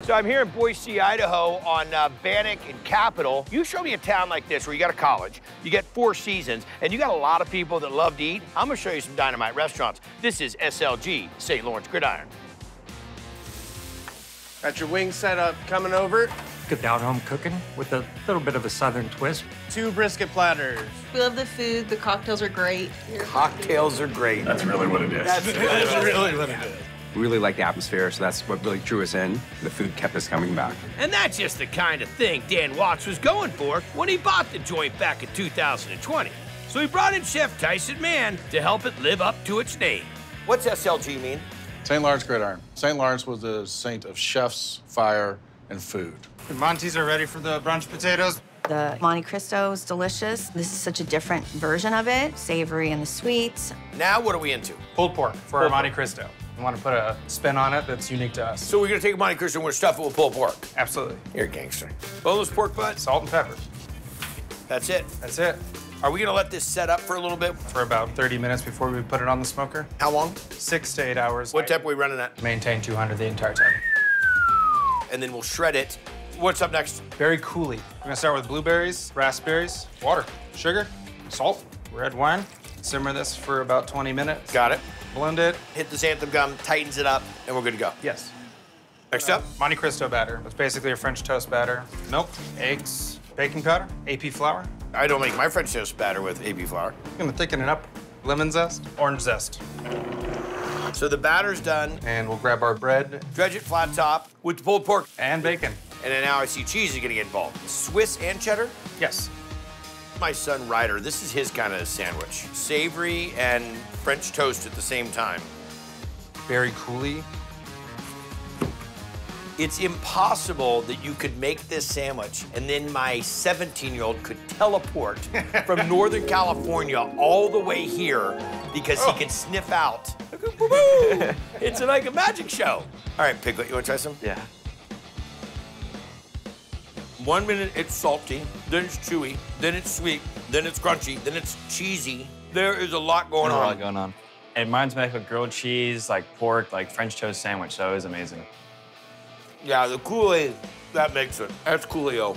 So I'm here in Boise, Idaho on Bannock and Capitol. You show me a town like this where you got a college, you get 4 seasons, and you got a lot of people that love to eat. I'm gonna show you some dynamite restaurants. This is SLG, St. Lawrence Gridiron. Got your wings set up, coming over. Good down-home cooking with a little bit of a southern twist. 2 brisket platters. We love the food. The cocktails are great. Cocktails are great. That's really what it is. That's really what it is. We really like the atmosphere, so that's what really drew us in. The food kept us coming back. And that's just the kind of thing Dan Watts was going for when he bought the joint back in 2020. So he brought in Chef Tyson Mann to help it live up to its name. What's SLG mean? St. Lawrence Gridiron. St. Lawrence was the saint of chefs, fire, and food. The Montes are ready for the brunch potatoes. The Monte Cristo is delicious. This is such a different version of it, savory and the sweets. Now what are we into? Pulled pork for our Monte Cristo. We want to put a spin on it that's unique to us. So we're gonna take a Monte Cristo and we're gonna stuff it with pulled pork. Absolutely. You're a gangster. Boneless pork butt. Salt and pepper. That's it. That's it. Are we gonna let this set up for a little bit? For about 30 minutes before we put it on the smoker. How long? 6 to 8 hours. What temp are we running at? Maintain 200 the entire time. And then we'll shred it. What's up next? Very coulis. We're gonna start with blueberries, raspberries, water, sugar, salt, red wine. Simmer this for about 20 minutes. Got it. Blend it. Hit the xanthan gum, tightens it up, and we're good to go. Yes. Next up? Monte Cristo batter. It's basically a French toast batter. Milk, eggs, baking powder, AP flour. I don't make my French toast batter with AP flour. I'm gonna thicken it up. Lemon zest, orange zest. So the batter's done. And we'll grab our bread. Dredge it flat top with the pulled pork. And bacon. And then now I see cheese is gonna get involved. Swiss and cheddar? Yes. My son Ryder, this is his kind of sandwich. Savory and French toast at the same time. Very coulis. It's impossible that you could make this sandwich and then my 17-year-old could teleport from Northern California all the way here because he can sniff out. It's like a magic show. All right, Piglet, you wanna try some? Yeah. 1 minute it's salty, then it's chewy, then it's sweet, then it's crunchy, then it's cheesy. There is a lot going on. There's a lot going on. It reminds me of a grilled cheese, like pork, like French toast sandwich, so it was amazing. Yeah, the coulis, that makes it. That's coolio.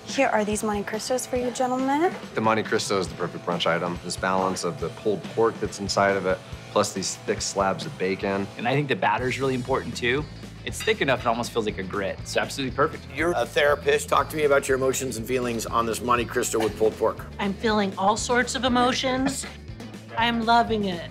Here are these Monte Cristos for you, gentlemen. The Monte Cristo is the perfect brunch item. This balance of the pulled pork that's inside of it, plus these thick slabs of bacon. And I think the batter is really important too. It's thick enough, it almost feels like a grit. It's absolutely perfect. You're a therapist. Talk to me about your emotions and feelings on this Monte Cristo with pulled pork. I'm feeling all sorts of emotions. I'm loving it.